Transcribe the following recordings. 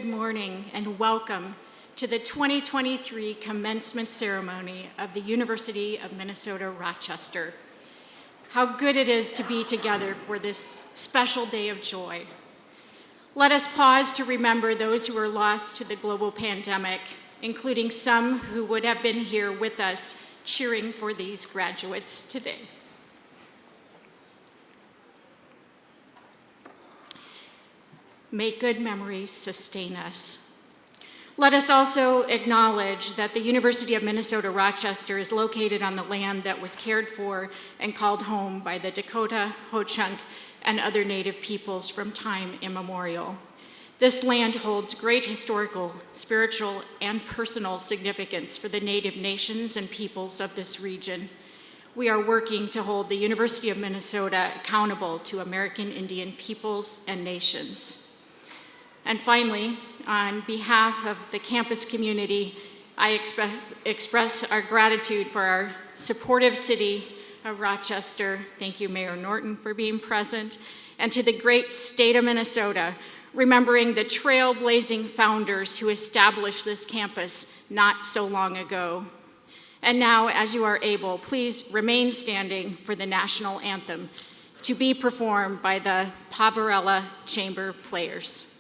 Good morning and welcome to the 2023 commencement ceremony of the University of Minnesota, Rochester. How good it is to be together for this special day of joy. Let us pause to remember those who were lost to the global pandemic, including some who would have been here with us cheering for these graduates today. May good memories sustain us. Let us also acknowledge that the University of Minnesota Rochester is located on the land that was cared for and called home by the Dakota, Ho-Chunk, and other Native peoples from time immemorial. This land holds great historical, spiritual, and personal significance for the Native nations and peoples of this region. We are working to hold the University of Minnesota accountable to American Indian peoples and nations. And finally, on behalf of the campus community, I express our gratitude for our supportive city of Rochester. Thank you, Mayor Norton, for being present. And to the great state of Minnesota, remembering the trailblazing founders who established this campus not so long ago. And now, as you are able, please remain standing for the national anthem to be performed by the Poverello Chamber Players.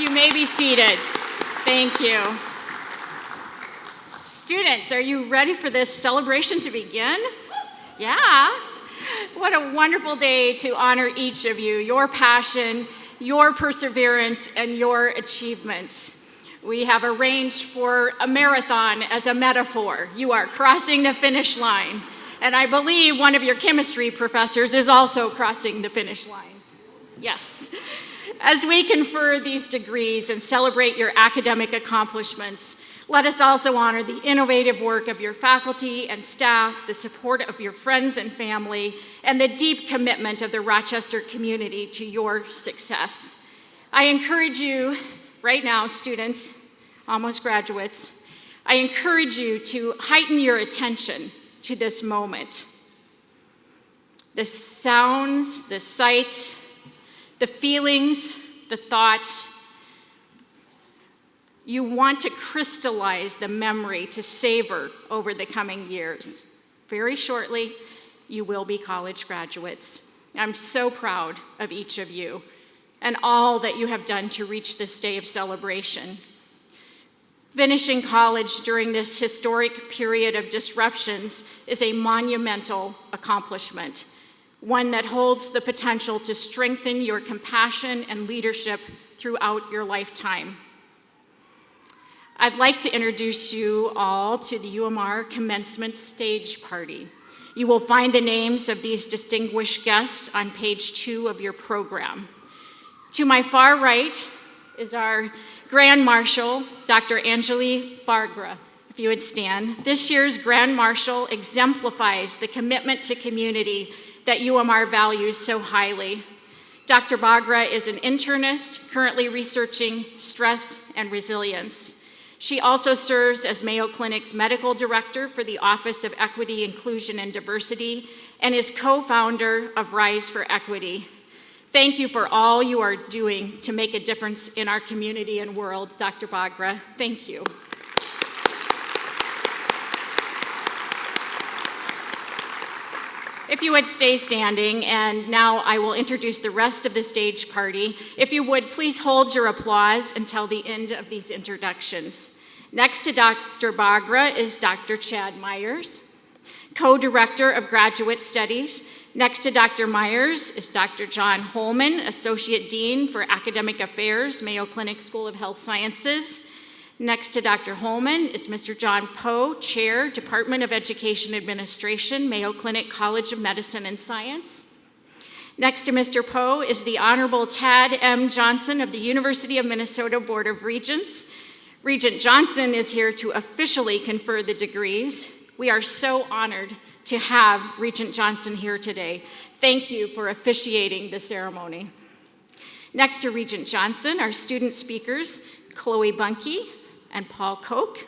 You may be seated. Thank you. Students, are you ready for this celebration to begin? Yeah. What a wonderful day to honor each of you, your passion, your perseverance, and your achievements. We have arranged for a marathon as a metaphor. You are crossing the finish line. And I believe one of your chemistry professors is also crossing the finish line. Yes. As we confer these degrees and celebrate your academic accomplishments, let us also honor the innovative work of your faculty and staff, the support of your friends and family, and the deep commitment of the Rochester community to your success. I encourage you right now, students, almost graduates, I encourage you to heighten your attention to this moment. The sounds, the sights, the feelings, the thoughts. You want to crystallize the memory to savor over the coming years. Very shortly, you will be college graduates. I'm so proud of each of you and all that you have done to reach this day of celebration. Finishing college during this historic period of disruptions is a monumental accomplishment, one that holds the potential to strengthen your compassion and leadership throughout your lifetime. I'd like to introduce you all to the UMR Commencement Stage Party. You will find the names of these distinguished guests on page 2 of your program. To my far right is our Grand Marshal, Dr. Anjali Bargra. If you would stand. This year's Grand Marshal exemplifies the commitment to community that UMR values so highly. Dr. Bagra is an internist currently researching stress and resilience. She also serves as Mayo Clinic's medical director for the Office of Equity, Inclusion, and Diversity, and is co-founder of Rise for Equity. Thank you for all you are doing to make a difference in our community and world, Dr. Bagra. Thank you. If you would stay standing, and now I will introduce the rest of the stage party. If you would, please hold your applause until the end of these introductions. Next to Dr. Bagra is Dr. Chad Myers, co-director of graduate studies. Next to Dr. Myers is Dr. John Holman, associate dean for academic affairs, Mayo Clinic School of Health Sciences. Next to Dr. Holman is Mr. John Poe, Chair, Department of Education Administration, Mayo Clinic College of Medicine and Science. Next to Mr. Poe is the Honorable Tad M. Johnson of the University of Minnesota Board of Regents. Regent Johnson is here to officially confer the degrees. We are so honored to have Regent Johnson here today. Thank you for officiating the ceremony. Next to Regent Johnson are student speakers Chloe Bunke and Paul Koch,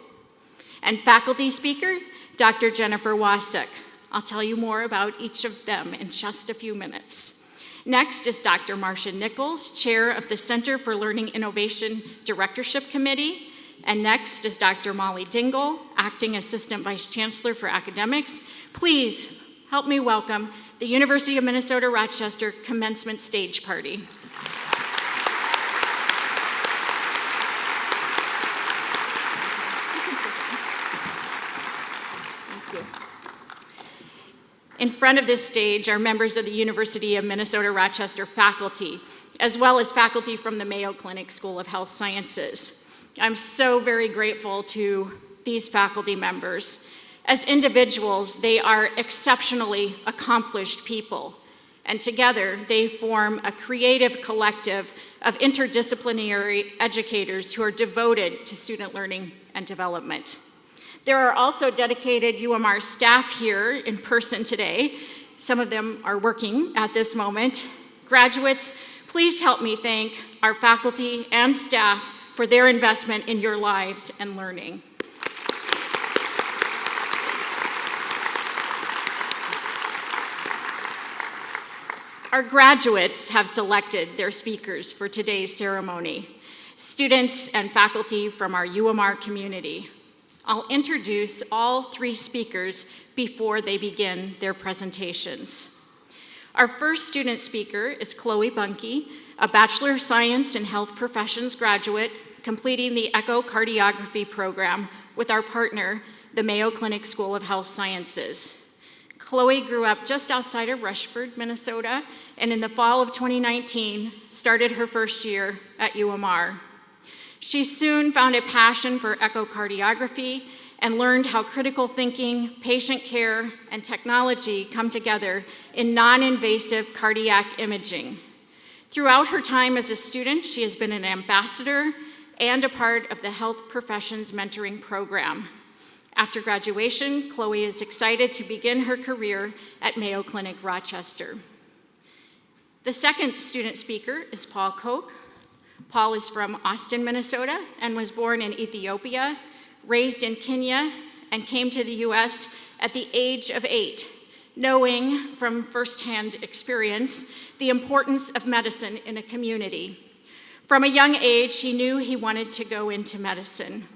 and faculty speaker, Dr. Jennifer Wasik. I'll tell you more about each of them in just a few minutes. Next is Dr. Marcia Nichols, Chair of the Center for Learning Innovation Directorship Committee, and next is Dr. Molly Dingle, Acting Assistant Vice Chancellor for Academics. Please help me welcome the University of Minnesota Rochester Commencement Stage Party. In front of this stage are members of the University of Minnesota Rochester faculty, as well as faculty from the Mayo Clinic School of Health Sciences. I'm so very grateful to these faculty members. As individuals, they are exceptionally accomplished people, and together they form a creative collective of interdisciplinary educators who are devoted to student learning and development. There are also dedicated UMR staff here in person today. Some of them are working at this moment. Graduates, please help me thank our faculty and staff for their investment in your lives and learning. Our graduates have selected their speakers for today's ceremony, students and faculty from our UMR community. I'll introduce all three speakers before they begin their presentations. Our first student speaker is Chloe Bunke, a Bachelor of Science in Health Professions graduate, completing the echocardiography program with our partner, the Mayo Clinic School of Health Sciences. Chloe grew up just outside of Rushford, Minnesota, and in the fall of 2019, started her first year at UMR. She soon found a passion for echocardiography and learned how critical thinking, patient care, and technology come together in non-invasive cardiac imaging. Throughout her time as a student, she has been an ambassador and a part of the Health Professions Mentoring Program. After graduation, Chloe is excited to begin her career at Mayo Clinic Rochester. The second student speaker is Paul Koch. Paul is from Austin, Minnesota, and was born in Ethiopia, raised in Kenya, and came to the US at the age of 8, knowing from firsthand experience the importance of medicine in a community. From a young age, he knew he wanted to go into medicine.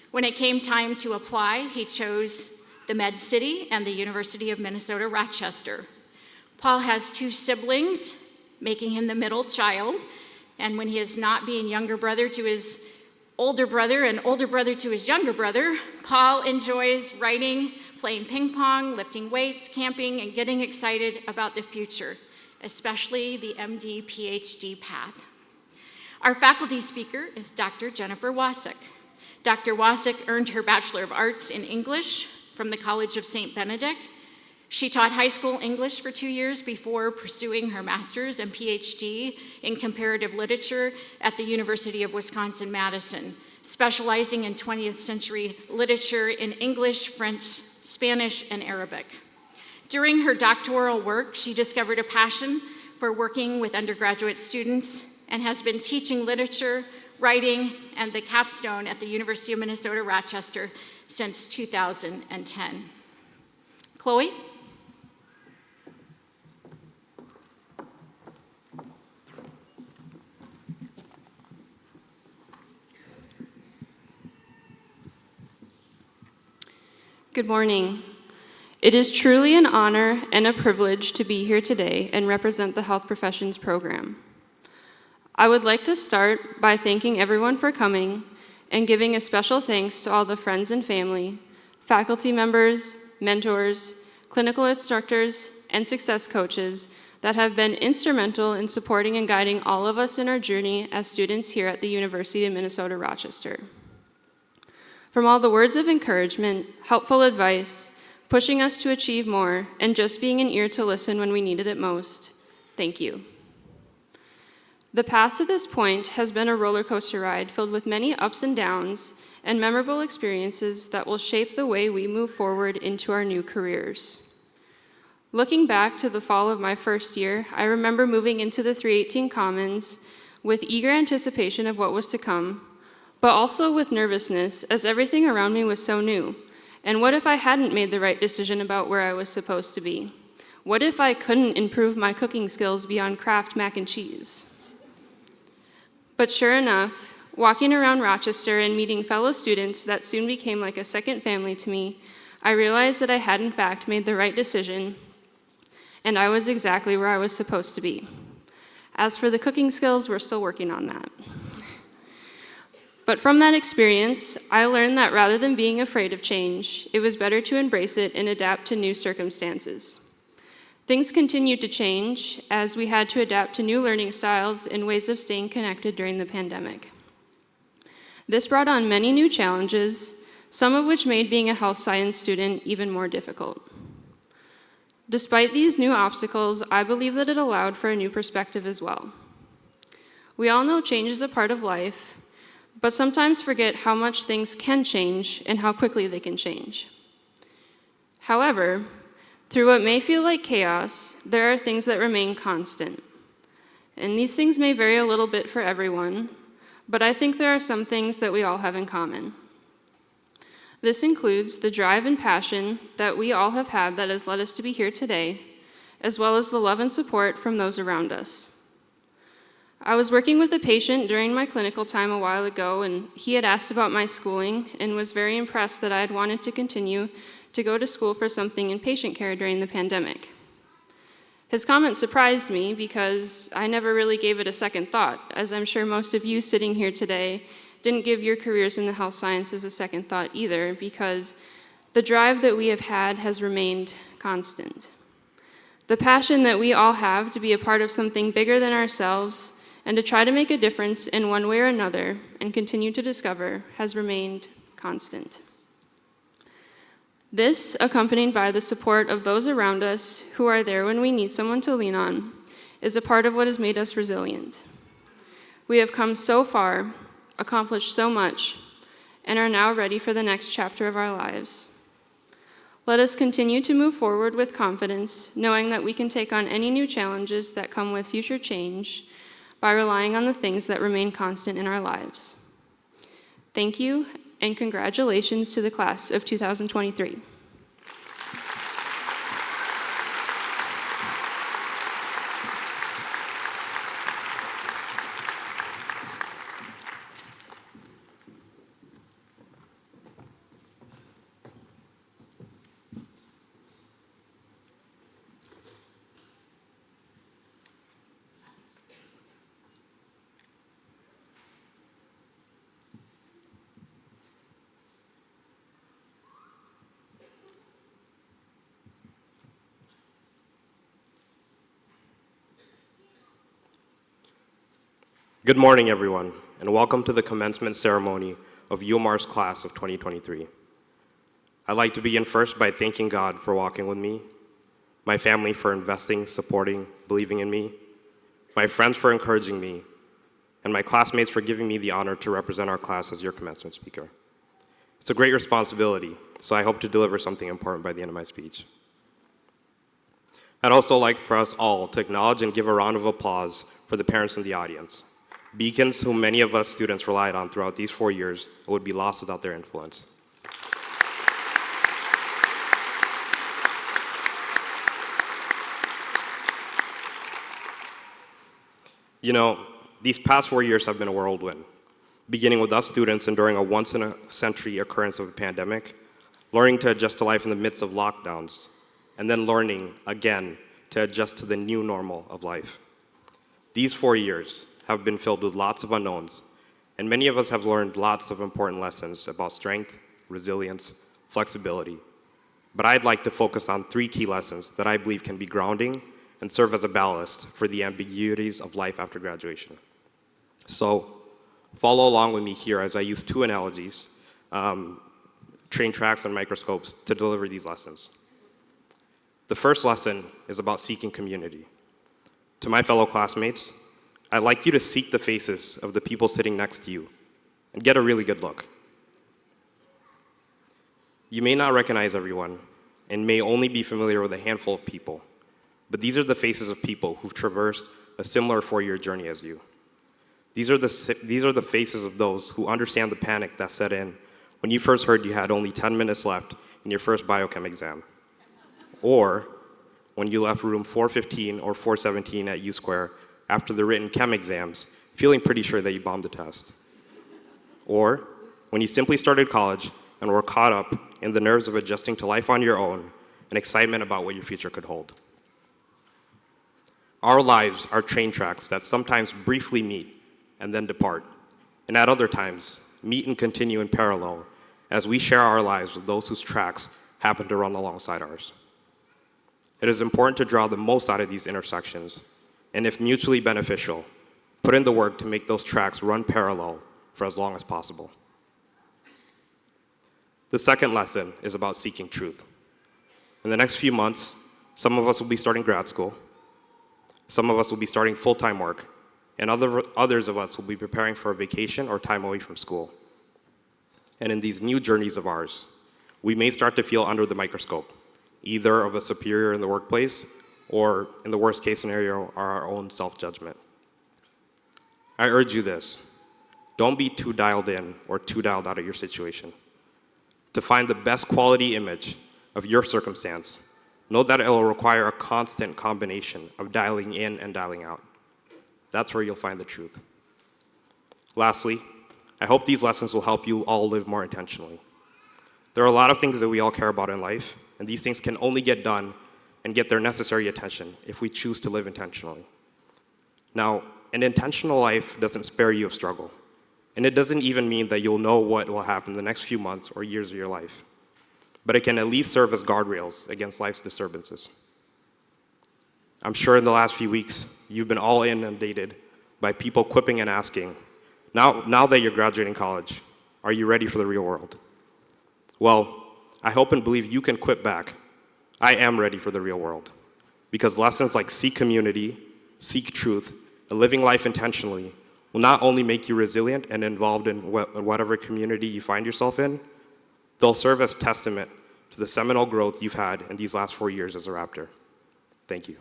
When it came time to apply, he chose the Med City and the University of Minnesota Rochester. Paul has 2 siblings, making him the middle child, and when he is not being younger brother to his older brother and older brother to his younger brother, Paul enjoys writing, playing ping pong, lifting weights, camping, and getting excited about the future, especially the MD, PhD path. Our faculty speaker is Dr. Jennifer Wasik. Dr. Wasik earned her Bachelor of Arts in English from the College of St. Benedict. She taught high school English for 2 years before pursuing her master's and PhD in comparative literature at the University of Wisconsin-Madison, specializing in 20th century literature in English, French, Spanish, and Arabic. During her doctoral work, she discovered a passion for for working with undergraduate students and has been teaching literature, writing, and the capstone at the University of Minnesota Rochester since 2010. Chloe? Good morning. It is truly an honor and a privilege to be here today and represent the Health Professions program. I would like to start by thanking everyone for coming and giving a special thanks to all the friends and family, faculty members, mentors, clinical instructors, and success coaches that have been instrumental in supporting and guiding all of us in our journey as students here at the University of Minnesota Rochester. From all the words of encouragement, helpful advice, pushing us to achieve more, and just being an ear to listen when we needed it most, thank you. The path to this point has been a roller coaster ride filled with many ups and downs and memorable experiences that will shape the way we move forward into our new careers. Looking back to the fall of my first year, I remember moving into the 318 Commons with eager anticipation of what was to come, but also with nervousness as everything around me was so new. And what if I hadn't made the right decision about where I was supposed to be? What if I couldn't improve my cooking skills beyond Kraft mac and cheese? But sure enough, walking around Rochester and meeting fellow students that soon became like a second family to me, I realized that I had in fact made the right decision, and I was exactly where I was supposed to be. As for the cooking skills, we're still working on that. But from that experience, I learned that rather than being afraid of change, it was better to embrace it and adapt to new circumstances. Things continued to change as we had to adapt to new learning styles and ways of staying connected during the pandemic. This brought on many new challenges, some of which made being a health science student even more difficult. Despite these new obstacles, I believe that it allowed for a new perspective as well. We all know change is a part of life, but sometimes forget how much things can change and how quickly they can change. However, through what may feel like chaos, there are things that remain constant. And these things may vary a little bit for everyone, but I think there are some things that we all have in common. This includes the drive and passion that we all have had that has led us to be here today, as well as the love and support from those around us. I was working with a patient during my clinical time a while ago, and he had asked about my schooling and was very impressed that I had wanted to continue to go to school for something in patient care during the pandemic. His comment surprised me because I never really gave it a second thought, as I'm sure most of you sitting here today didn't give your careers in the health sciences a second thought either, because the drive that we have had has remained constant. The passion that we all have to be a part of something bigger than ourselves and to try to make a difference in one way or another and continue to discover has remained constant. This, accompanied by the support of those around us who are there when we need someone to lean on, is a part of what has made us resilient. We have come so far, accomplished so much, and are now ready for the next chapter of our lives. Let us continue to move forward with confidence, knowing that we can take on any new challenges that come with future change by relying on the things that remain constant in our lives. Thank you, and congratulations to the class of 2023. Good morning, everyone, and welcome to the commencement ceremony of UMR's class of 2023. I'd like to begin first by thanking God for walking with me, my family for investing, supporting, believing in me, my friends for encouraging me, and my classmates for giving me the honor to represent our class as your commencement speaker. It's a great responsibility, so I hope to deliver something important by the end of my speech. I'd also like for us all to acknowledge and give a round of applause for the parents in the audience, beacons whom many of us students relied on throughout these 4 years and would be lost without their influence. You know, these past 4 years have been a whirlwind, beginning with us students enduring a once-in-a-century occurrence of a pandemic, learning to adjust to life in the midst of lockdowns, and then learning, again, to adjust to the new normal of life. These 4 years have been filled with lots of unknowns, and many of us have learned lots of important lessons about strength, resilience, flexibility. But I'd like to focus on 3 key lessons that I believe can be grounding and serve as a ballast for the ambiguities of life after graduation. So, follow along with me here as I use 2 analogies, train tracks and microscopes, to deliver these lessons. The first lesson is about seeking community. To my fellow classmates, I'd like you to seek the faces of the people sitting next to you and get a really good look. You may not recognize everyone and may only be familiar with a handful of people, but these are the faces of people who've traversed a similar 4-year journey as you. These are the faces of those who understand the panic that set in when you first heard you had only 10 minutes left in your first biochem exam, or when you left room 415 or 417 at U Square after the written chem exams, feeling pretty sure that you bombed the test, or when you simply started college and were caught up in the nerves of adjusting to life on your own and excitement about what your future could hold. Our lives are train tracks that sometimes briefly meet and then depart, and at other times meet and continue in parallel as we share our lives with those whose tracks happen to run alongside ours. It is important to draw the most out of these intersections, and if mutually beneficial, put in the work to make those tracks run parallel for as long as possible. The second lesson is about seeking truth. In the next few months, some of us will be starting grad school, some of us will be starting full-time work, and others of us will be preparing for a vacation or time away from school. And in these new journeys of ours, we may start to feel under the microscope, either of a superior in the workplace or, in the worst case scenario, our own self-judgment. I urge you this: don't be too dialed in or too dialed out of your situation. To find the best quality image of your circumstance, know that it will require a constant combination of dialing in and dialing out. That's where you'll find the truth. Lastly, I hope these lessons will help you all live more intentionally. There are a lot of things that we all care about in life, and these things can only get done and get their necessary attention if we choose to live intentionally. Now, an intentional life doesn't spare you of struggle, and it doesn't even mean that you'll know what will happen the next few months or years of your life, but it can at least serve as guardrails against life's disturbances. I'm sure in the last few weeks, you've been all inundated by people quipping and asking, now that you're graduating college, are you ready for the real world? Well, I hope and believe you can quip back. I am ready for the real world, because lessons like seek community, seek truth, and living life intentionally will not only make you resilient and involved in whatever community you find yourself in, they'll serve as testament to the seminal growth you've had in these last 4 years as a Raptor. Thank you.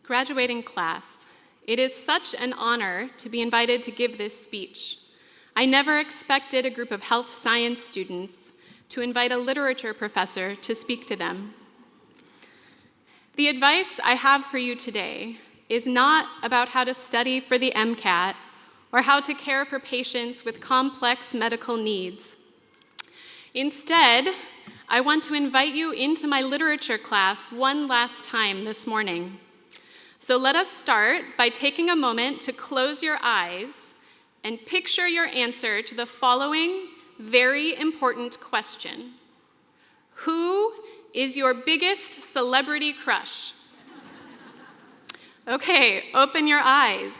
Graduating class, it is such an honor to be invited to give this speech. I never expected a group of health science students to invite a literature professor to speak to them. The advice I have for you today is not about how to study for the MCAT or how to care for patients with complex medical needs. Instead, I want to invite you into my literature class one last time this morning. So let us start by taking a moment to close your eyes and picture your answer to the following very important question. Who is your biggest celebrity crush? Okay, open your eyes.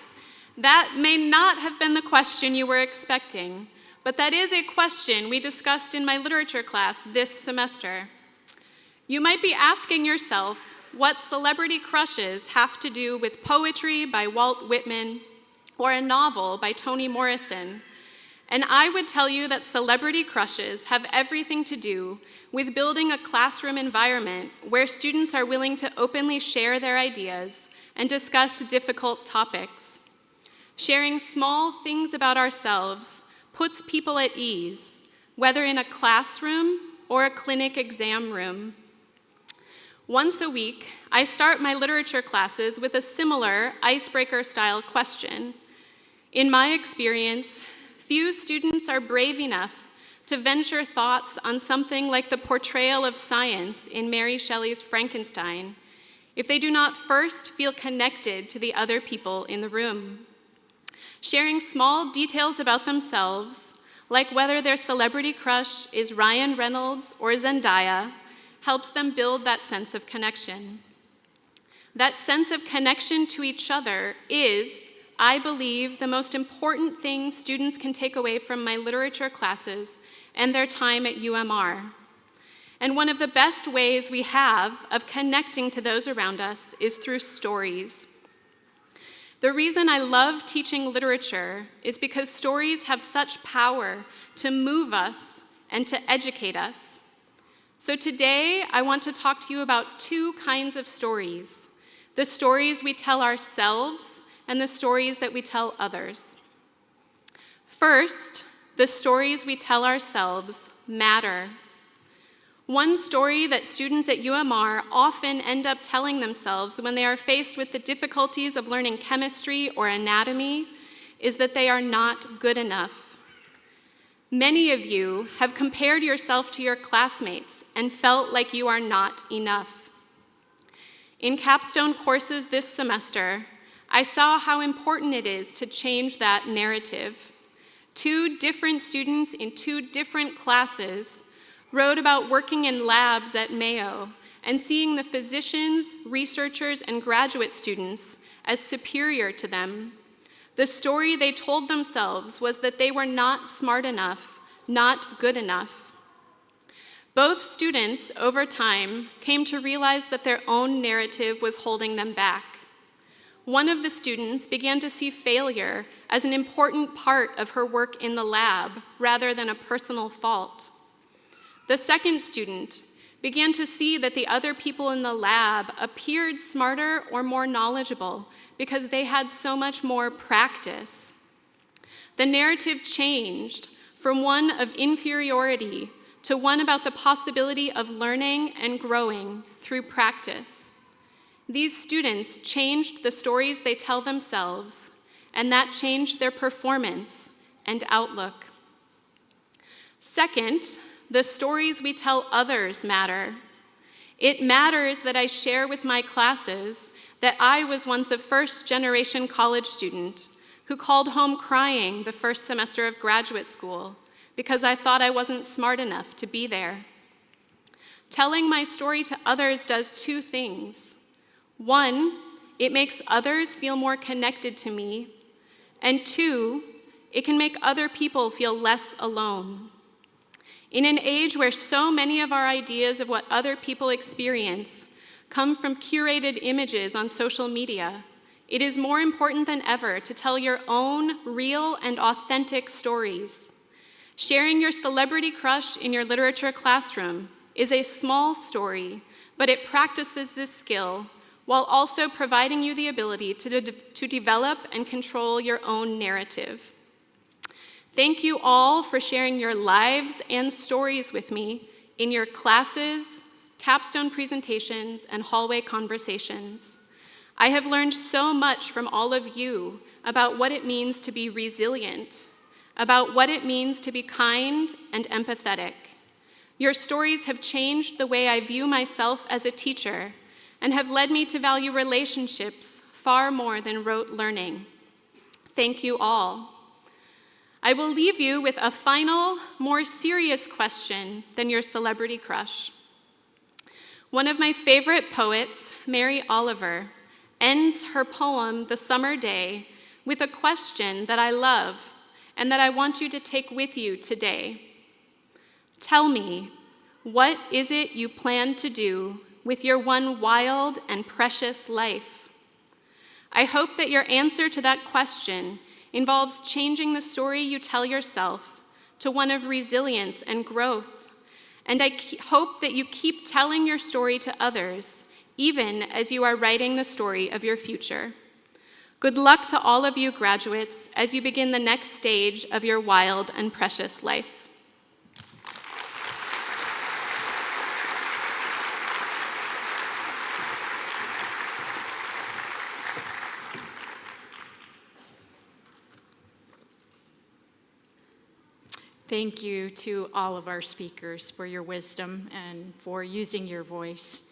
That may not have been the question you were expecting, but that is a question we discussed in my literature class this semester. You might be asking yourself what celebrity crushes have to do with poetry by Walt Whitman or a novel by Toni Morrison. And I would tell you that celebrity crushes have everything to do with building a classroom environment where students are willing to openly share their ideas and discuss difficult topics. Sharing small things about ourselves puts people at ease, whether in a classroom or a clinic exam room. Once a week, I start my literature classes with a similar icebreaker-style question. In my experience, few students are brave enough to venture thoughts on something like the portrayal of science in Mary Shelley's Frankenstein if they do not first feel connected to the other people in the room. Sharing small details about themselves, like whether their celebrity crush is Ryan Reynolds or Zendaya, helps them build that sense of connection. That sense of connection to each other is, I believe, the most important thing students can take away from my literature classes and their time at UMR. And one of the best ways we have of connecting to those around us is through stories. The reason I love teaching literature is because stories have such power to move us and to educate us. So today, I want to talk to you about two kinds of stories: the stories we tell ourselves and the stories that we tell others. First, the stories we tell ourselves matter. One story that students at UMR often end up telling themselves when they are faced with the difficulties of learning chemistry or anatomy is that they are not good enough. Many of you have compared yourself to your classmates and felt like you are not enough. In capstone courses this semester, I saw how important it is to change that narrative. 2 different students in 2 different classes wrote about working in labs at Mayo and seeing the physicians, researchers, and graduate students as superior to them. The story they told themselves was that they were not smart enough, not good enough. Both students, over time, came to realize that their own narrative was holding them back. One of the students began to see failure as an important part of her work in the lab rather than a personal fault. The second student began to see that the other people in the lab appeared smarter or more knowledgeable because they had so much more practice. The narrative changed from one of inferiority to one about the possibility of learning and growing through practice. These students changed the stories they tell themselves, and that changed their performance and outlook. Second, the stories we tell others matter. It matters that I share with my classes that I was once a first-generation college student who called home crying the first semester of graduate school because I thought I wasn't smart enough to be there. Telling my story to others does 2 things. 1, it makes others feel more connected to me, and 2, it can make other people feel less alone. In an age where so many of our ideas of what other people experience come from curated images on social media, it is more important than ever to tell your own real and authentic stories. Sharing your celebrity crush in your literature classroom is a small story, but it practices this skill while also providing you the ability to develop and control your own narrative. Thank you all for sharing your lives and stories with me in your classes, capstone presentations, and hallway conversations. I have learned so much from all of you about what it means to be resilient, about what it means to be kind and empathetic. Your stories have changed the way I view myself as a teacher and have led me to value relationships far more than rote learning. Thank you all. I will leave you with a final, more serious question than your celebrity crush. One of my favorite poets, Mary Oliver, ends her poem, The Summer Day, with a question that I love and that I want you to take with you today. Tell me, what is it you plan to do with your one wild and precious life? I hope that your answer to that question involves changing the story you tell yourself to one of resilience and growth. And I hope that you keep telling your story to others, even as you are writing the story of your future. Good luck to all of you graduates as you begin the next stage of your wild and precious life. Thank you to all of our speakers for your wisdom and for using your voice.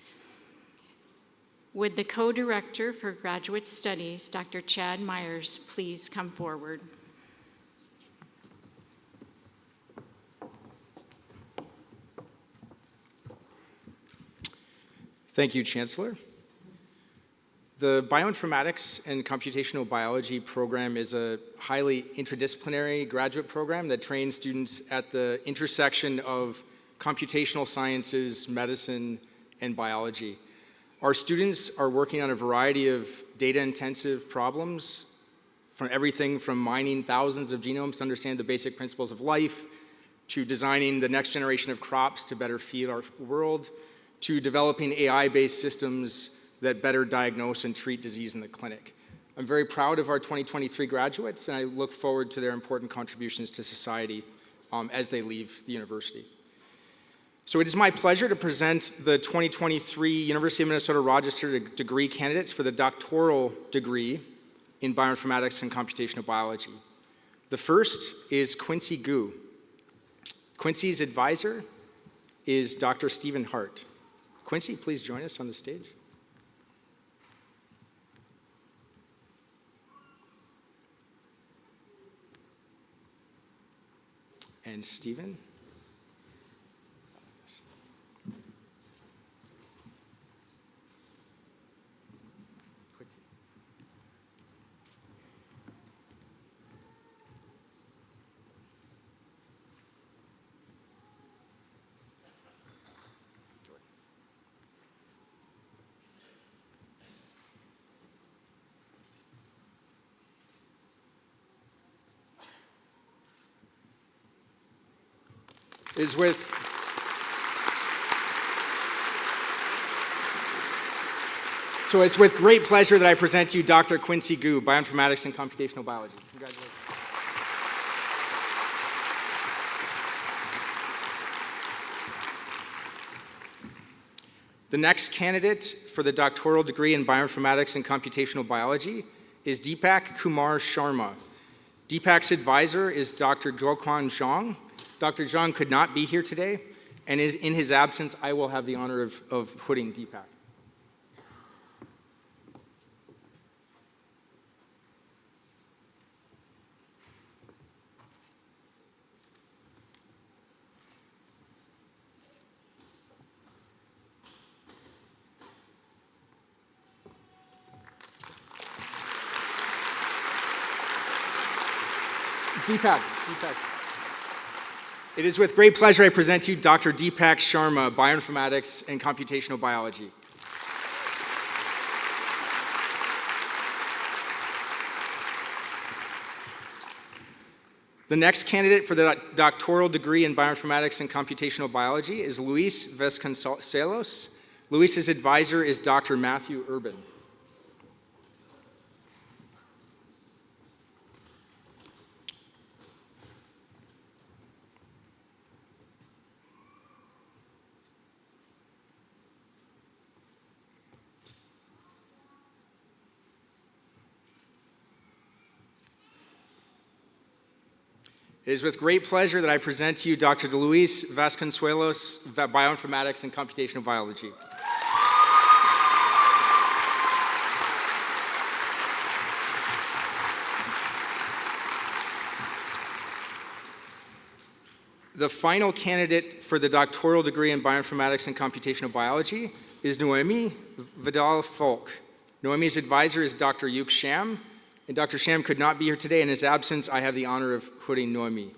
Would the co-director for graduate studies, Dr. Chad Myers, please come forward? Thank you, Chancellor. The Bioinformatics and Computational Biology program is a highly interdisciplinary graduate program that trains students at the intersection of computational sciences, medicine, and biology. Our students are working on a variety of data-intensive problems, from everything from mining thousands of genomes to understand the basic principles of life, to designing the next generation of crops to better feed our world, to developing AI-based systems that better diagnose and treat disease in the clinic. I'm very proud of our 2023 graduates, and I look forward to their important contributions to society as they leave the university. So it is my pleasure to present the 2023 University of Minnesota Rochester degree candidates for the doctoral degree in bioinformatics and computational biology. The first is Quincy Gu. Quincy's advisor is Dr. Stephen Hart. Quincy, please join us on the stage. And Stephen. It's with great pleasure that I present to you Dr. Quincy Gu, Bioinformatics and Computational Biology. Congratulations. The next candidate for the doctoral degree in Bioinformatics and Computational Biology is Deepak Kumar Sharma. Deepak's advisor is Dr. Guoquan Zhang. Dr. Zhang could not be here today, and in his absence, I will have the honor of hooding Deepak. Deepak. It is with great pleasure I present to you Dr. Deepak Sharma, Bioinformatics and Computational Biology. The next candidate for the doctoral degree in Bioinformatics and Computational Biology is Luis Vasconcelos. Luis's advisor is Dr. Matthew Urban. It is with great pleasure that I present to you Dr. Luis Vasconcelos, Bioinformatics and Computational Biology. The final candidate for the doctoral degree in Bioinformatics and Computational Biology is Noemi Vidal-Folk. Noemi's advisor is Dr. Yuk Sham. And Dr. Sham could not be here today. In his absence, I have the honor of hooding Noemi.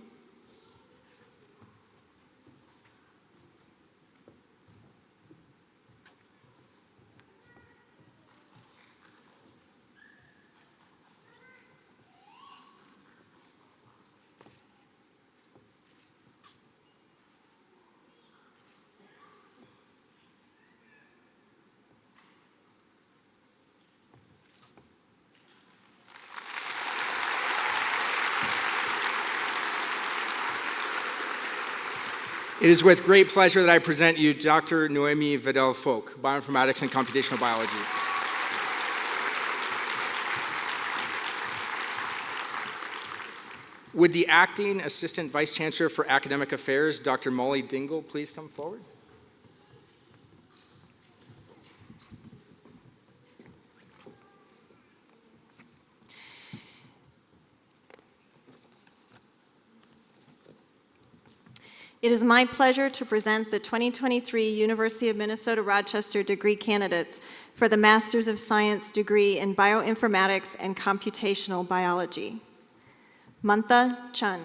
It is with great pleasure that I present you Dr. Noemi Vidal-Folk, Bioinformatics and Computational Biology. Would the Acting Assistant Vice Chancellor for Academic Affairs, Dr. Molly Dingle, please come forward? It is my pleasure to present the 2023 University of Minnesota Rochester degree candidates for the Masters of Science degree in Bioinformatics and Computational Biology. Mantha Chun.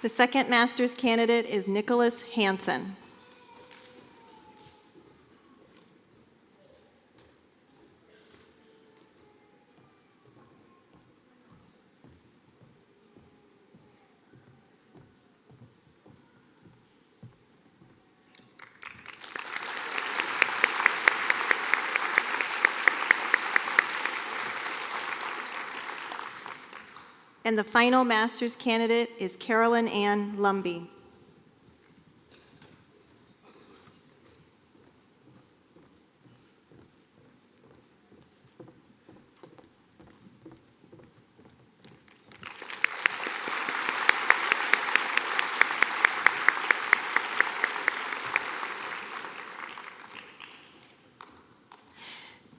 The second master's candidate is Nicholas Hansen. And the final master's candidate is Carolyn Ann Lumby.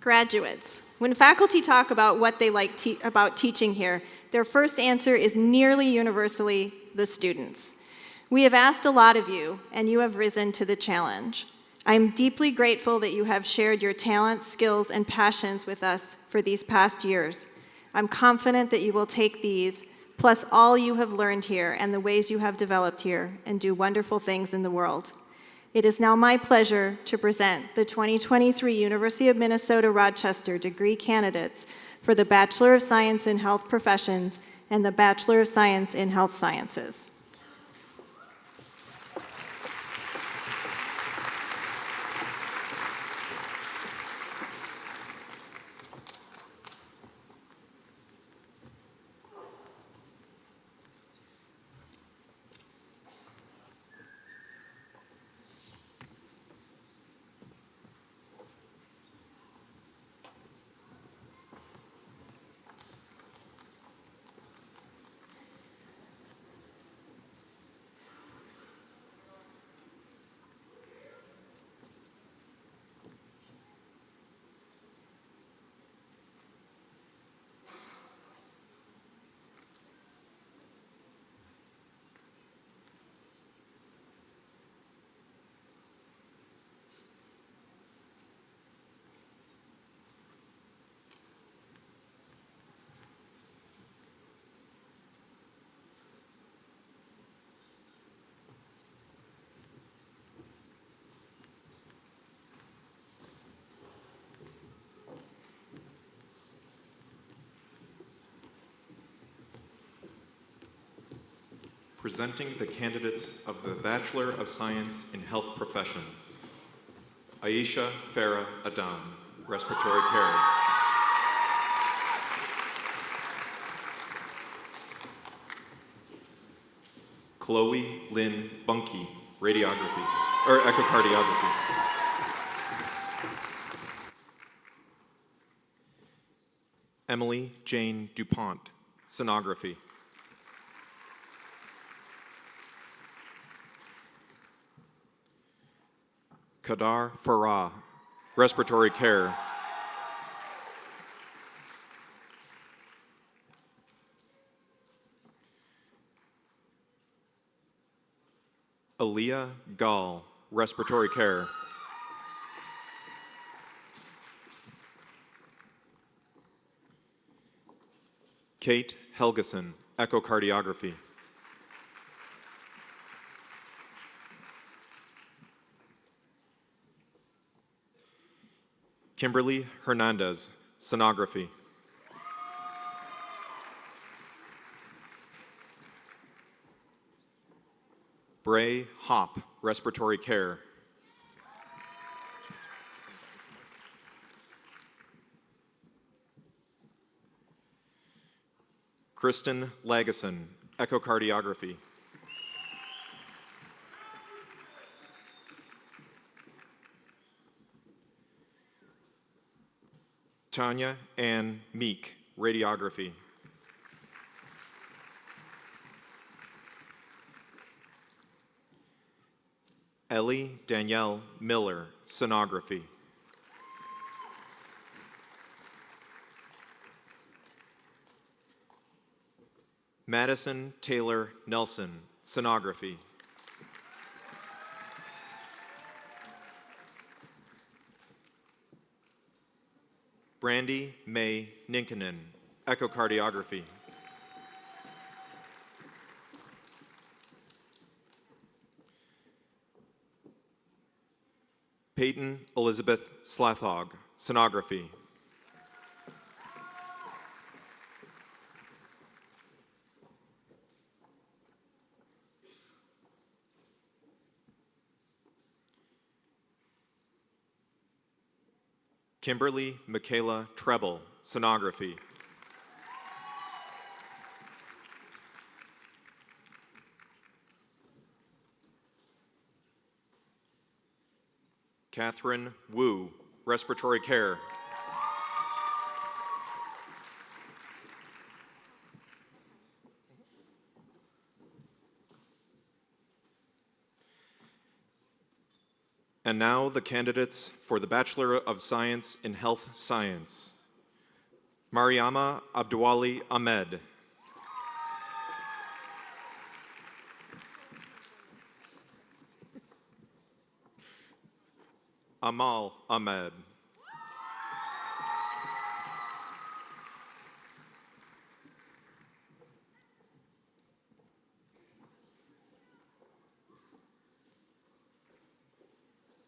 Graduates, when faculty talk about what they like about teaching here, their first answer is nearly universally the students. We have asked a lot of you, and you have risen to the challenge. I am deeply grateful that you have shared your talents, skills, and passions with us for these past years. I'm confident that you will take these, plus all you have learned here and the ways you have developed here, and do wonderful things in the world. It is now my pleasure to present the 2023 University of Minnesota Rochester degree candidates for the Bachelor of Science in Health Professions and the Bachelor of Science in Health Sciences. Presenting the candidates of the Bachelor of Science in Health Professions. Aisha Farah Adan, Respiratory Care. Chloe Lynn Bunky, Echocardiography. Emily Jane DuPont, Sonography. Kadar Farah, respiratory care. Aaliyah Gall, respiratory care. Kate Helgeson, echocardiography. Kimberly Hernandez, sonography. Bray Hopp, respiratory care. Kristen Lageson, echocardiography. Tanya Ann Meek, radiography. Ellie Danielle Miller, sonography. Madison Taylor Nelson, sonography. Brandy May Ninkinen, echocardiography. Peyton Elizabeth Slathog, sonography. Kimberly Michaela Treble, sonography. Catherine Wu, respiratory care. And now the candidates for the Bachelor of Science in Health Science. Mariama Abdouali Ahmed. Amal Ahmed.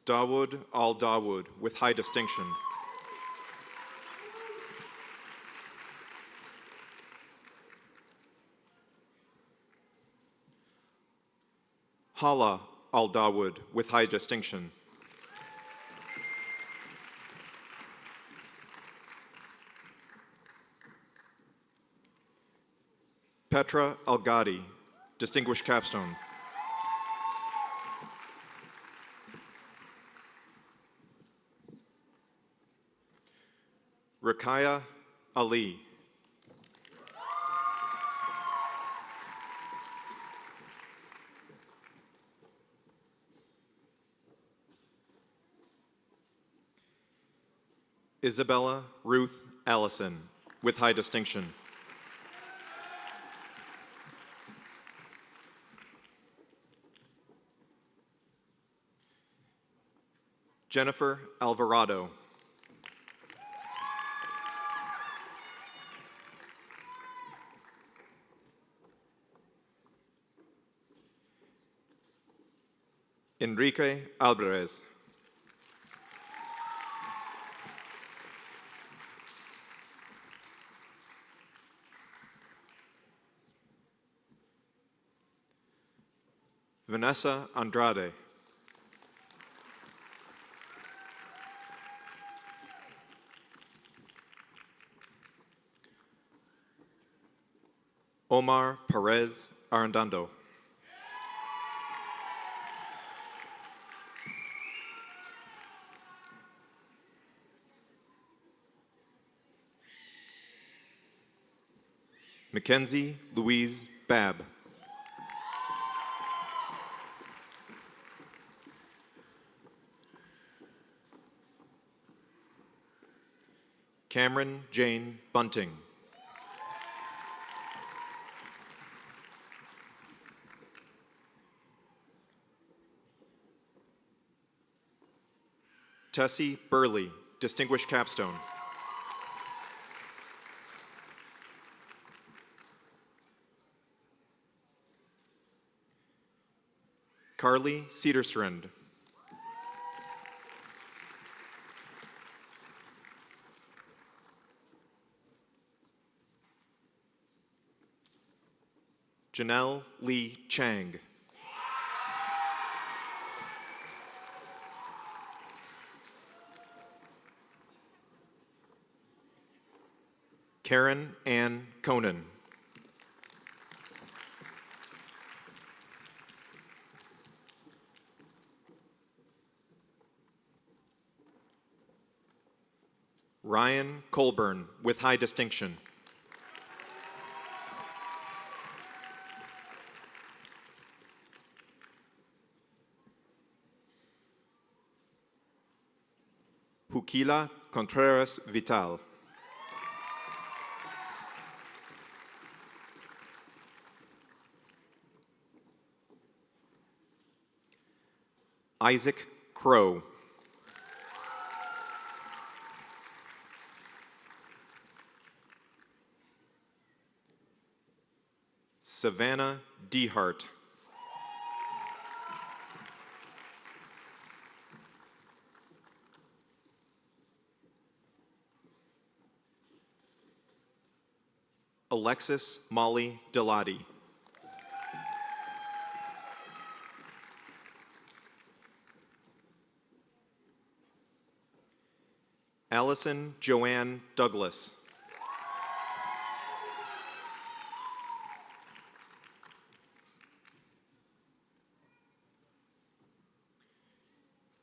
Dawood Al-Dawood, with high distinction. Hala Al-Dawood, with high distinction. Petra Al-Ghadi, distinguished capstone. Rakaya Ali. Isabella Ruth Allison, with high distinction. Jennifer Alvarado. Enrique Alvarez. Vanessa Andrade. Omar Perez Arandando. Mackenzie Louise Babb. Cameron Jane Bunting. Tessie Burley, Distinguished Capstone. Carly Cederstrand. Janelle Lee Chang. Karen Ann Conan. Ryan Colburn with high distinction. Juquila Contreras Vital. Isaac Crow. Savannah Dehart. Alexis Molly Delati. Allison Joanne Douglas.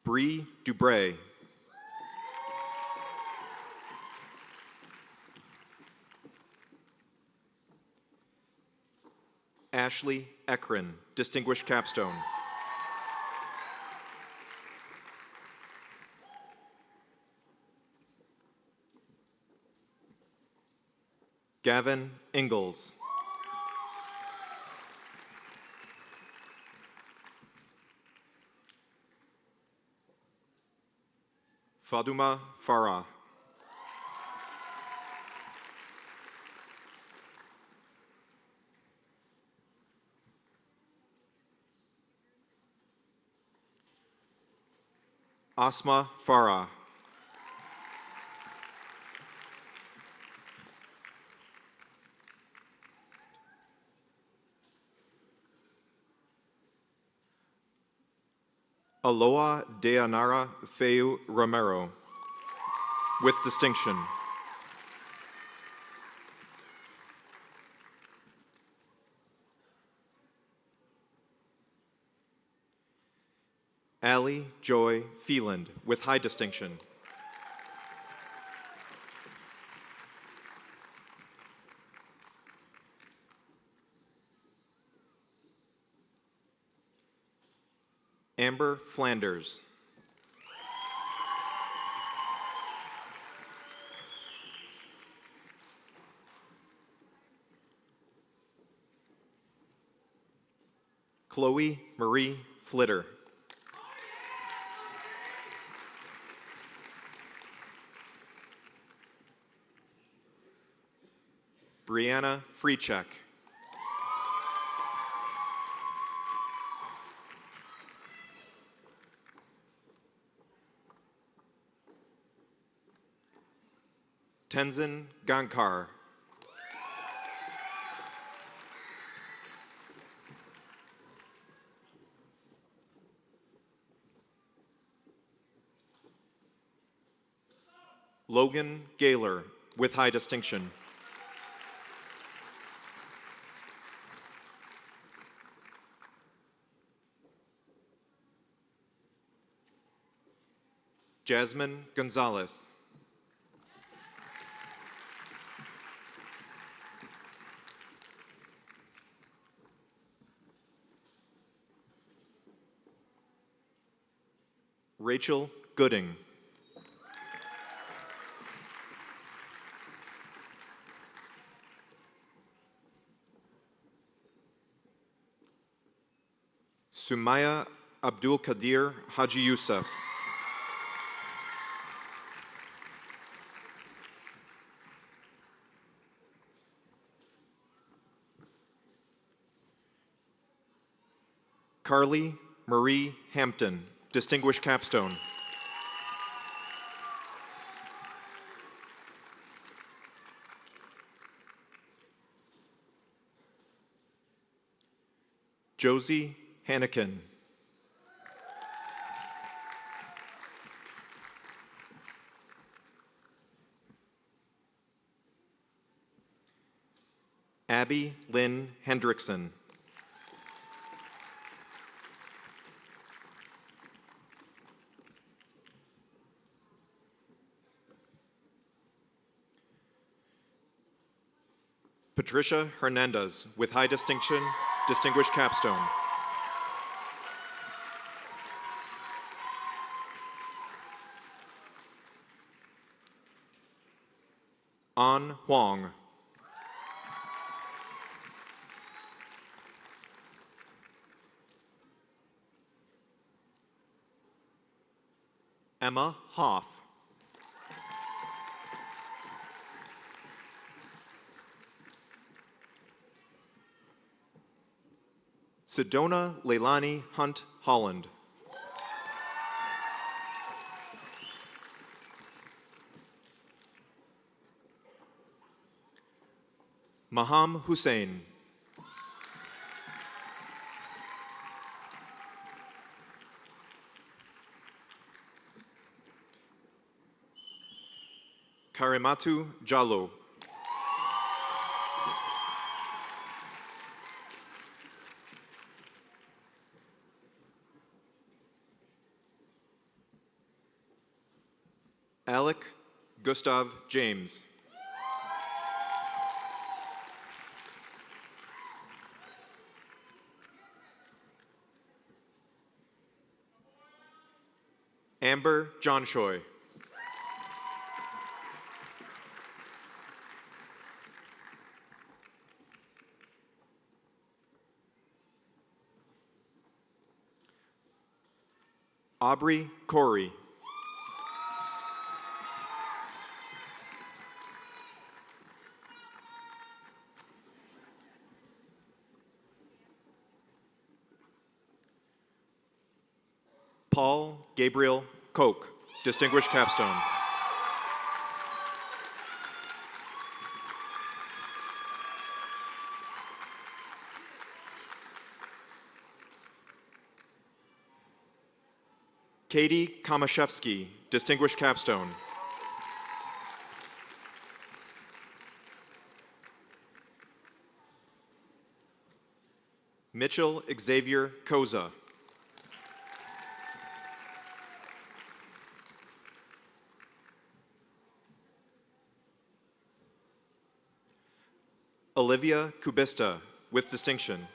Bree Dubray. Ashley Ekren, Distinguished Capstone. Gavin Ingalls. Faduma Farah. Asma Farah. Aloha Deanara Feu Romero, with distinction. Allie Joy Feeland, with high distinction. Amber Flanders. Chloe Marie Flitter. Brianna Freechek. Tenzin Gankar. Logan Gaylor, with high distinction. Jasmine Gonzalez. Rachel Gooding. Sumaya Abdul Qadir Haji Youssef. Carly Marie Hampton, Distinguished Capstone. Josie Hannikin. Abby Lynn Hendrickson. Patricia Hernandez, with high distinction, Distinguished Capstone. An Huang. Emma Hoff. Sedona Leilani Hunt Holland. Maham Hussein. Karimatu Jallo. Alec Gustav James. Amber John Choi. Aubrey Corey. Paul Gabriel Koch, Distinguished Capstone. Katie Kamashevsky, Distinguished Capstone. Mitchell Xavier Koza. Olivia Kubista, with distinction.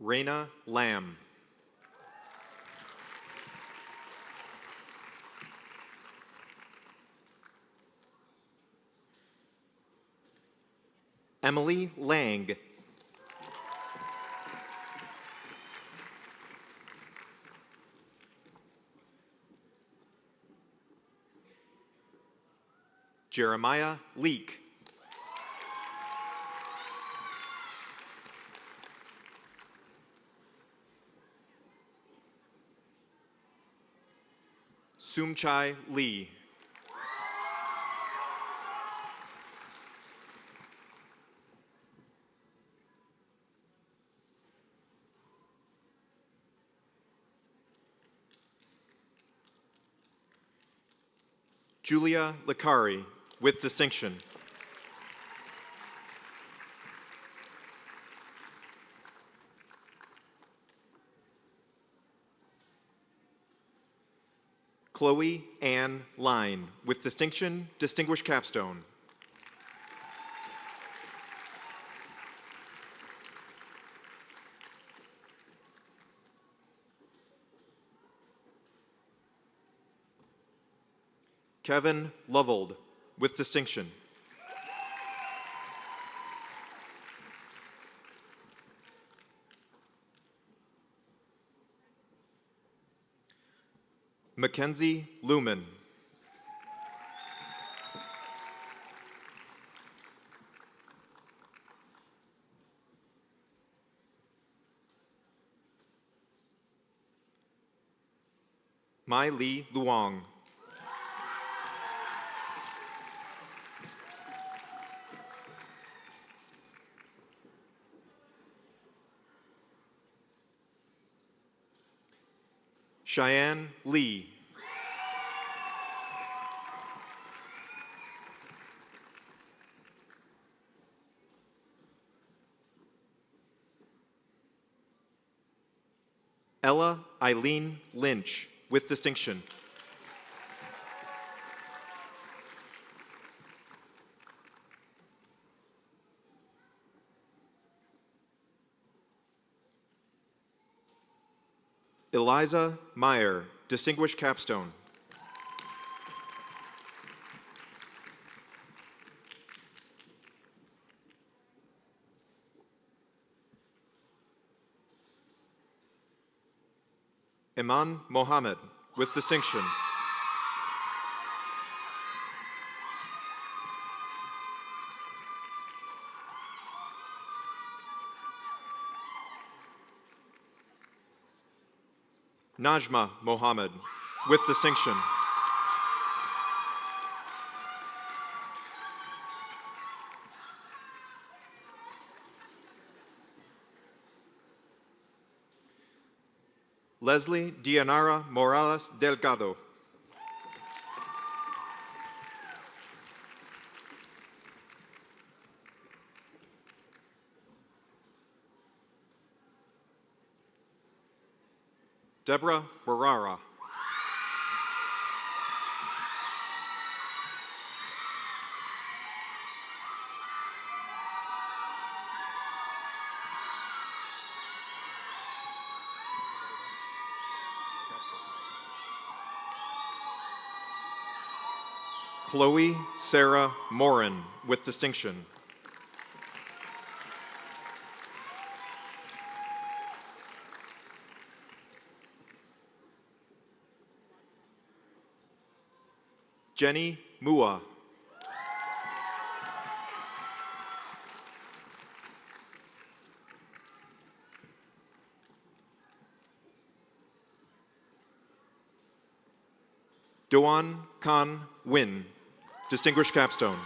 Raina Lamb. Emily Lang. Jeremiah Leek. Soomchai Lee. Julia Licari, with distinction. Chloe Ann Line, with distinction, Distinguished Capstone. Kevin Lovold, with distinction. Mackenzie Lumen. Mai Li Luong. Cheyenne Lee. Ella Eileen Lynch, with distinction. Eliza Meyer, distinguished capstone. Iman Mohammed, with distinction. Najma Mohammed, with distinction. Leslie Dianara Morales Delgado. Deborah Barara. Chloe Sarah Morin, with distinction. Jenny Mua. Doan Khan Win, distinguished capstone.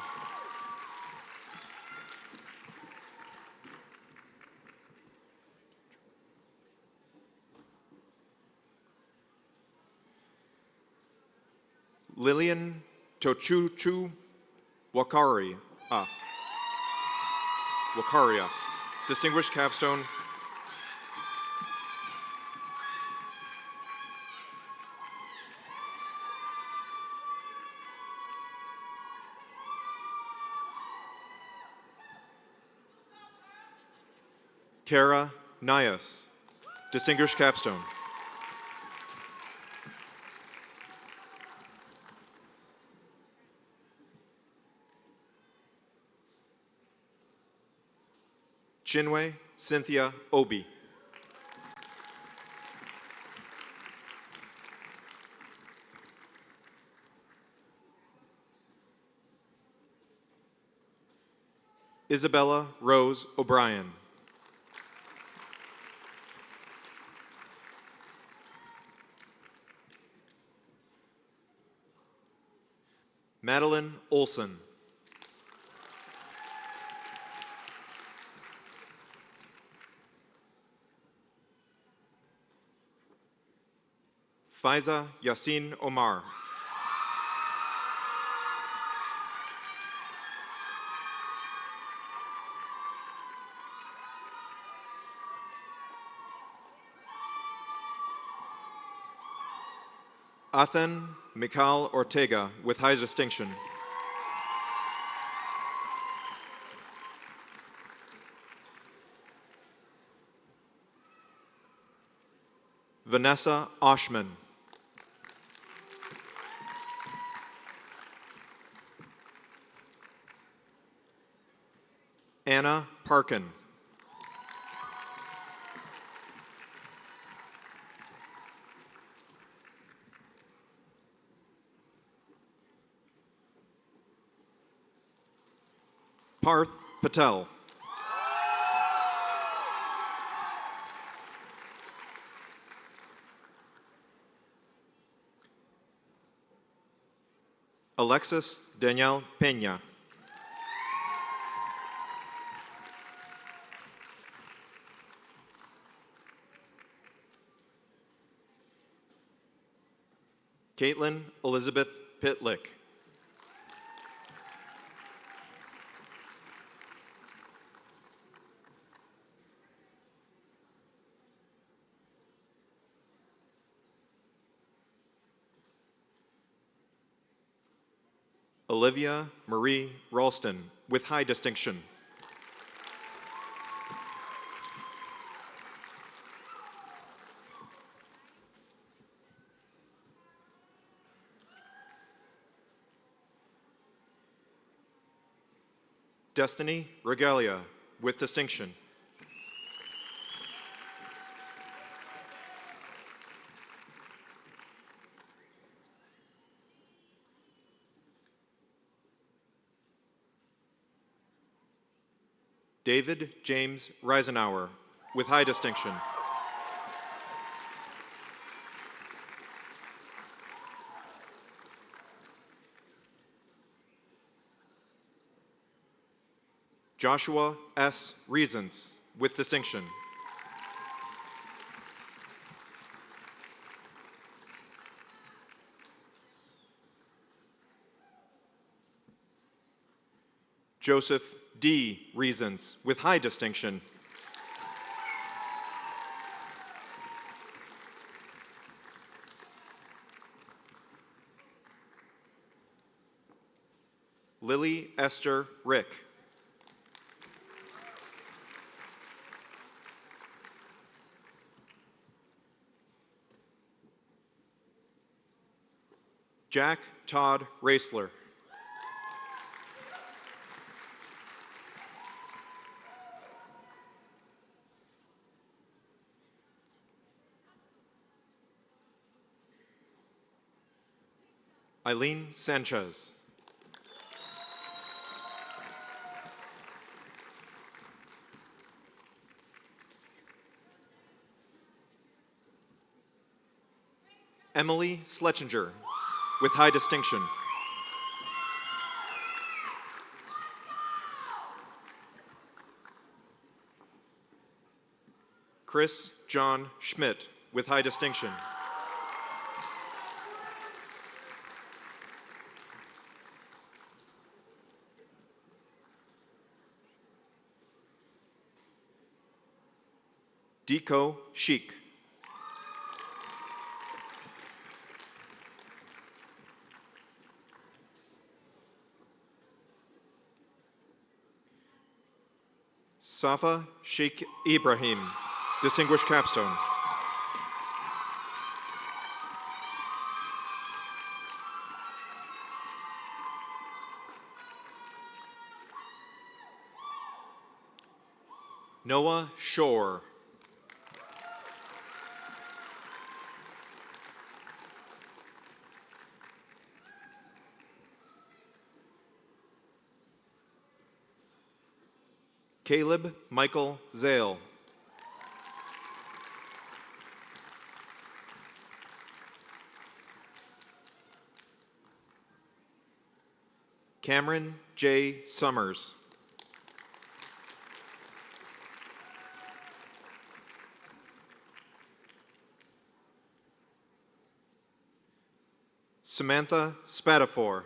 Lillian Tochuchu Wakaria, distinguished capstone. Kara Nias, distinguished capstone. Chinwe Cynthia Obi. Isabella Rose O'Brien. Madeline Olson. Faiza Yassin Omar. Athen Mikal Ortega, with high distinction. Vanessa Oshman. Hannah Parkin. Parth Patel. Alexis Danielle Peña. Caitlin Elizabeth Pitlick. Olivia Marie Ralston, with high distinction. Destiny Regalia, with distinction. David James Reisenauer, with high distinction. Joshua S. Reasons, with distinction. Joseph D. Reasons, with high distinction. Lily Esther Rick. Jack Todd Raisler. Eileen Sanchez. Emily Sletchinger, with high distinction. Chris John Schmidt, with high distinction. Deco Sheik. Safa Sheikh Ibrahim, Distinguished Capstone. Noah Shore. Caleb Michael Zale. Cameron J. Summers. Samantha Spatafor.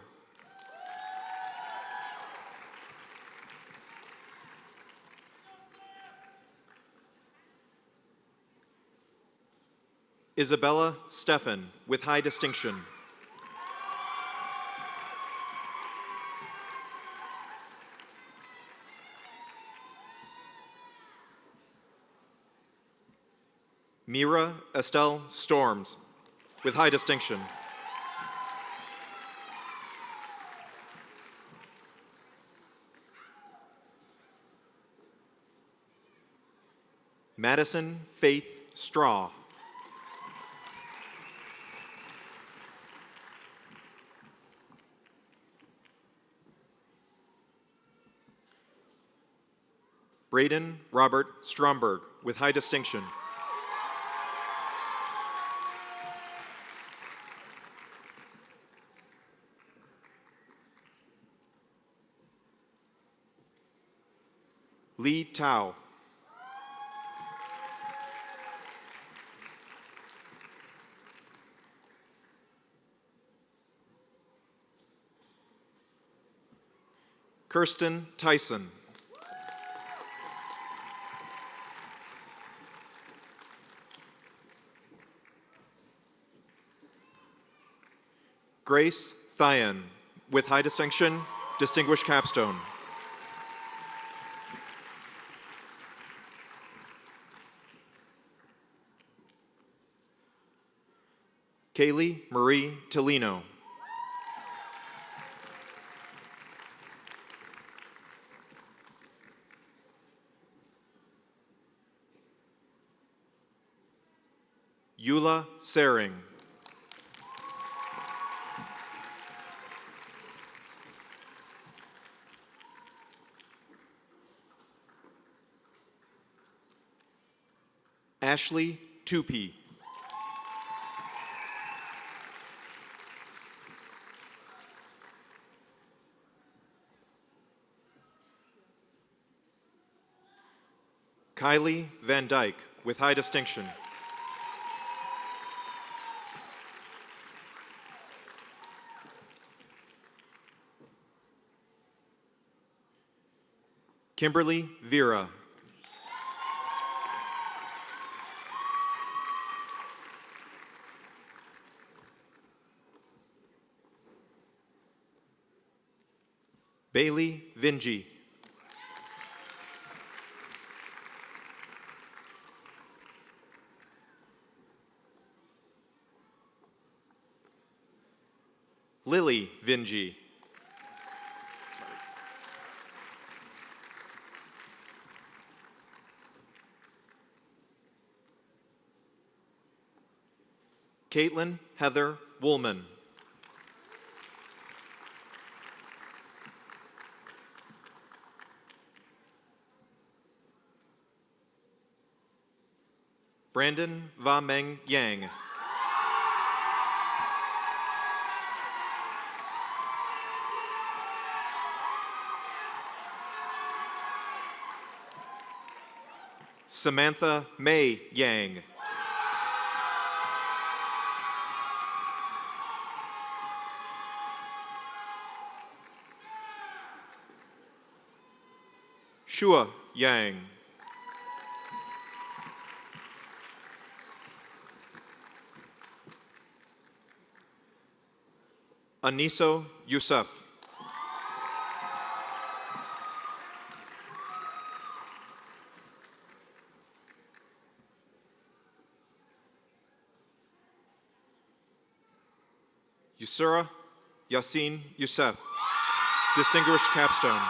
Isabella Stephan, with high distinction. Mira Estelle Storms, with high distinction. Madison Faith Straw. Braden Robert Stromberg, with high distinction. Lee Tao. Kirsten Tyson. Grace Thyan, with high distinction, distinguished capstone. Kaylee Marie Tolino. Eula Sering. Ashley Tupy. Kylie Van Dyke, with high distinction. Kimberly Vera. Bailey Vinji. Lily Vinji. Caitlin Heather Woolman. Brandon Va Meng Yang. Samantha May Yang. Shua Yang. Aniso Youssef. Yusura Yasin Youssef, distinguished capstone.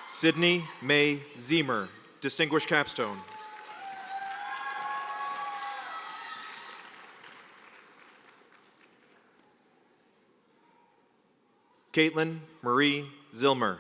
Sydney May Zemer, distinguished capstone. Caitlin Marie Zilmer.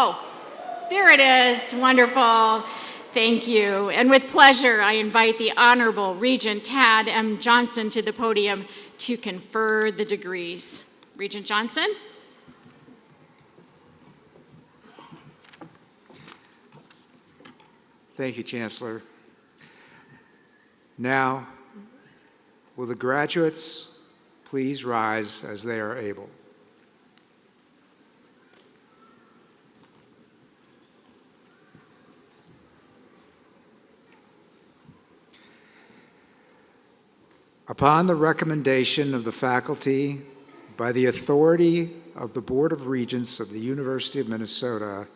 Oh, there it is. Wonderful. Thank you. And with pleasure, I invite the Honorable Regent Tad M. Johnson to the podium to confer the degrees. Regent Johnson. Thank you, Chancellor. Now, will the graduates please rise as they are able? Upon the recommendation of the faculty, by the authority of the Board of Regents of the University of Minnesota,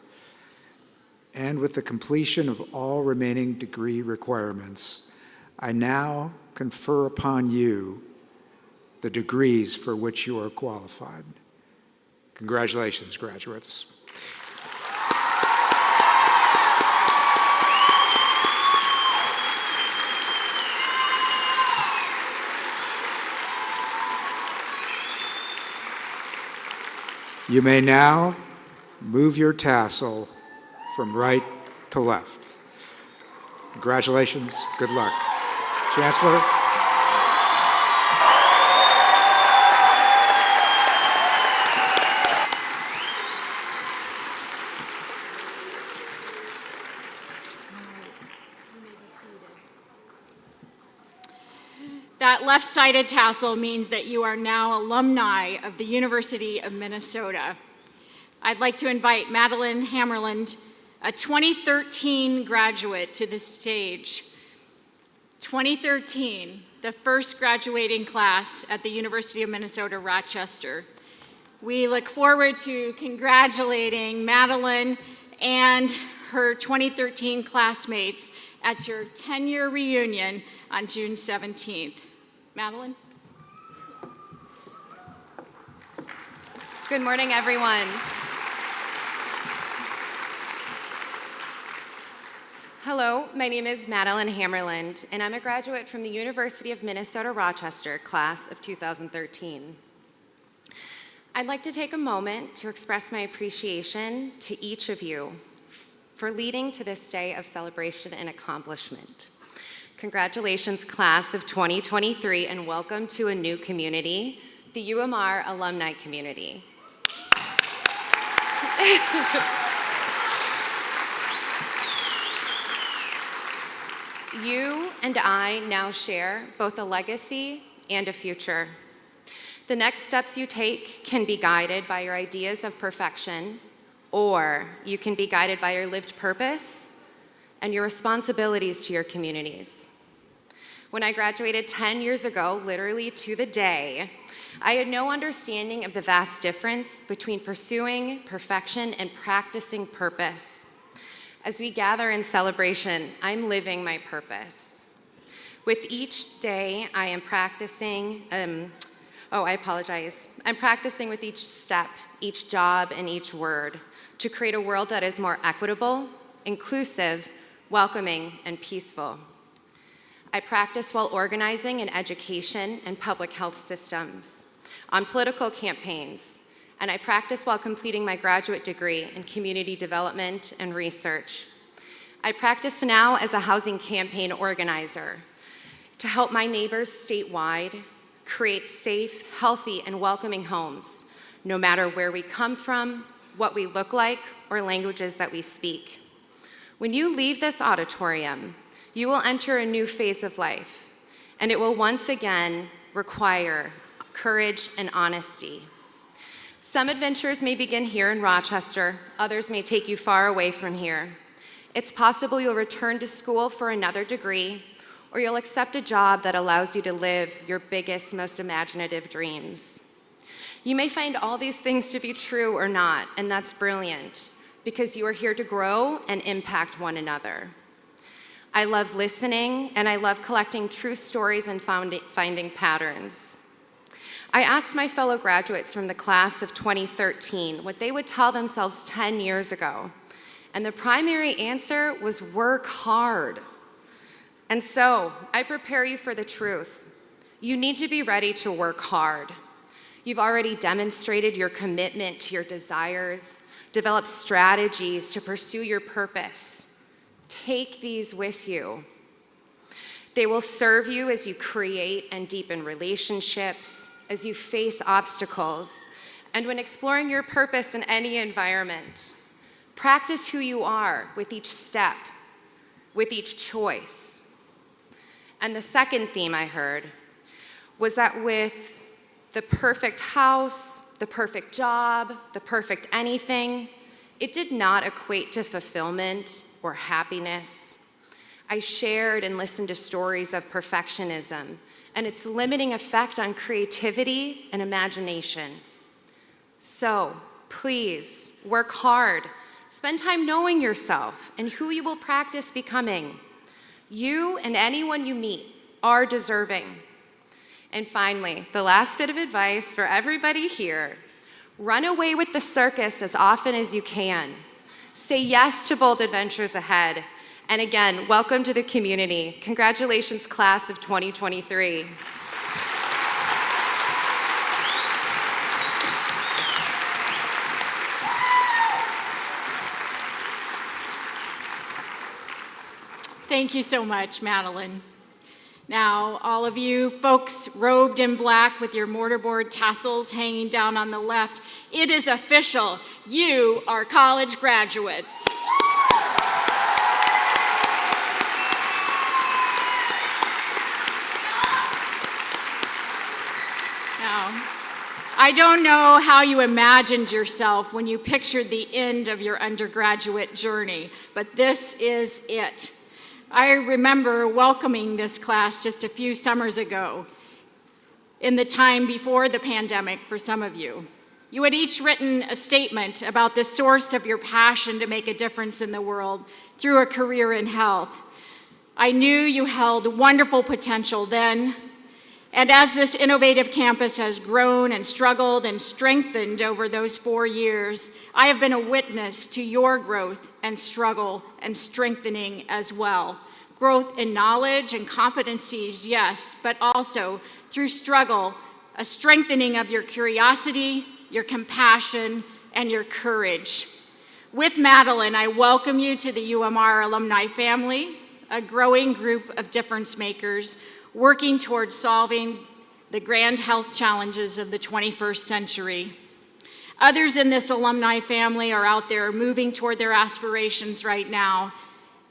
and with the completion of all remaining degree requirements, I now confer upon you the degrees for which you are qualified. Congratulations, graduates. You may now move your tassel from right to left. Congratulations, good luck. Chancellor. That left-sided tassel means that you are now alumni of the University of Minnesota. I'd like to invite Madeline Hammerland, a 2013 graduate, to the stage. 2013, the first graduating class at the University of Minnesota, Rochester. We look forward to congratulating Madeline and her 2013 classmates at your 10-year reunion on June 17th. Madeline? Good morning, everyone. Hello, my name is Madeline Hammerland, and I'm a graduate from the University of Minnesota, Rochester, class of 2013. I'd like to take a moment to express my appreciation to each of you for leading to this day of celebration and accomplishment. Congratulations, class of 2023, and welcome to a new community, the UMR alumni community. You and I now share both a legacy and a future. The next steps you take can be guided by your ideas of perfection, or you can be guided by your lived purpose and your responsibilities to your communities. When I graduated 10 years ago, literally to the day, I had no understanding of the vast difference between pursuing perfection and practicing purpose. As we gather in celebration, I'm living my purpose. With each day, I am practicing, I'm practicing with each step, each job, and each word to create a world that is more equitable, inclusive, welcoming, and peaceful. I practice while organizing in education and public health systems, on political campaigns, and I practice while completing my graduate degree in community development and research. I practice now as a housing campaign organizer to help my neighbors statewide create safe, healthy, and welcoming homes, no matter where we come from, what we look like, or languages that we speak. When you leave this auditorium, you will enter a new phase of life, and it will once again require courage and honesty. Some adventures may begin here in Rochester, others may take you far away from here. It's possible you'll return to school for another degree, or you'll accept a job that allows you to live your biggest, most imaginative dreams. You may find all these things to be true or not, and that's brilliant, because you are here to grow and impact one another. I love listening, and I love collecting true stories and finding patterns. I asked my fellow graduates from the class of 2013 what they would tell themselves 10 years ago, and the primary answer was work hard. And so, I prepare you for the truth. You need to be ready to work hard. You've already demonstrated your commitment to your desires, developed strategies to pursue your purpose. Take these with you. They will serve you as you create and deepen relationships, as you face obstacles, and when exploring your purpose in any environment. Practice who you are with each step, with each choice. And the second theme I heard was that with the perfect house, the perfect job, the perfect anything, it did not equate to fulfillment or happiness. I shared and listened to stories of perfectionism and its limiting effect on creativity and imagination. So please work hard. Spend time knowing yourself and who you will practice becoming. You and anyone you meet are deserving. And finally, the last bit of advice for everybody here: run away with the circus as often as you can. Say yes to bold adventures ahead. And again, welcome to the community. Congratulations, class of 2023. Thank you so much, Madeline. Now, all of you folks robed in black with your mortarboard tassels hanging down on the left, it is official. You are college graduates. Now, I don't know how you imagined yourself when you pictured the end of your undergraduate journey, but this is it. I remember welcoming this class just a few summers ago, in the time before the pandemic for some of you. You had each written a statement about the source of your passion to make a difference in the world through a career in health. I knew you held wonderful potential then, and as this innovative campus has grown and struggled and strengthened over those 4 years, I have been a witness to your growth and struggle and strengthening as well. Growth in knowledge and competencies, yes, but also through struggle, a strengthening of your curiosity, your compassion, and your courage. With Madeline, I welcome you to the UMR alumni family, a growing group of difference makers working towards solving the grand health challenges of the 21st century. Others in this alumni family are out there moving toward their aspirations right now.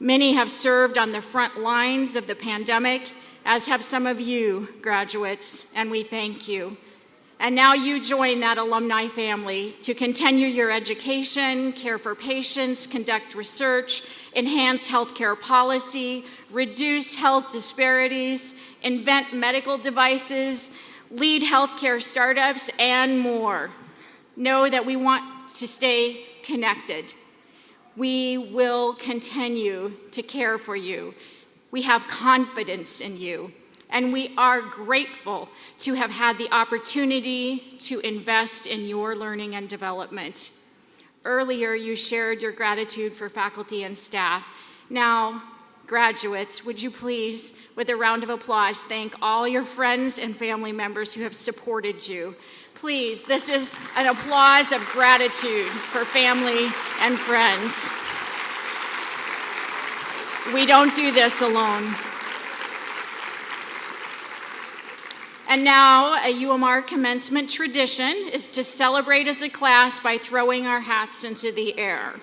Many have served on the front lines of the pandemic, as have some of you graduates, and we thank you. And now you join that alumni family to continue your education, care for patients, conduct research, enhance healthcare policy, reduce health disparities, invent medical devices, lead healthcare startups, and more. Know that we want to stay connected. We will continue to care for you. We have confidence in you. And we are grateful to have had the opportunity to invest in your learning and development. Earlier, you shared your gratitude for faculty and staff. Now, graduates, would you please, with a round of applause, thank all your friends and family members who have supported you. Please, this is an applause of gratitude for family and friends. We don't do this alone. And now, a UMR commencement tradition is to celebrate as a class by throwing our hats into the air.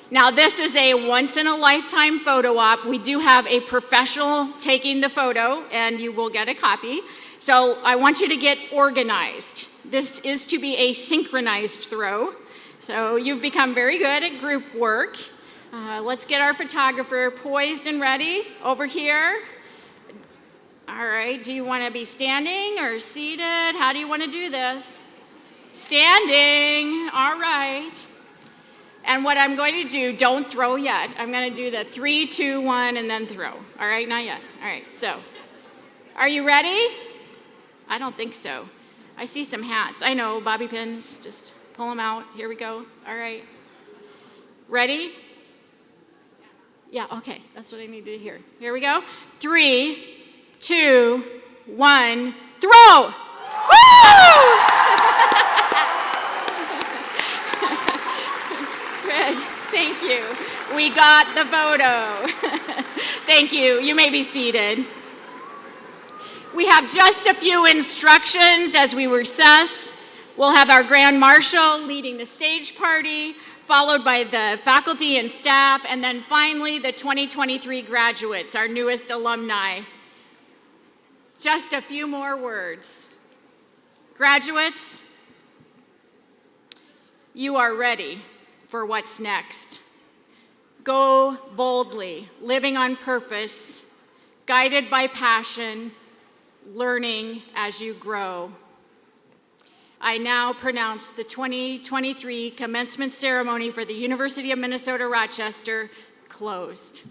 Now, this is a once-in-a-lifetime photo op. We do have a professional taking the photo, and you will get a copy. So I want you to get organized. This is to be a synchronized throw. So you've become very good at group work. Let's get our photographer poised and ready over here. All right, do you want to be standing or seated? How do you want to do this? Standing, all right. And what I'm going to do, don't throw yet. I'm going to do the 3, 2, 1, and then throw. All right, not yet. All right, so are you ready? I don't think so. I see some hats. I know, bobby pins, just pull them out. Here we go. All right. Ready? Yeah, okay, that's what I need to hear. Here we go. 3, 2, 1, throw! Woo! Good. Thank you. We got the photo. Thank you. You may be seated. We have just a few instructions as we recess. We'll have our Grand Marshal leading the stage party, followed by the faculty and staff, and then finally the 2023 graduates, our newest alumni. Just a few more words. Graduates, you are ready for what's next. Go boldly, living on purpose, guided by passion, learning as you grow. I now pronounce the 2023 commencement ceremony for the University of Minnesota Rochester closed.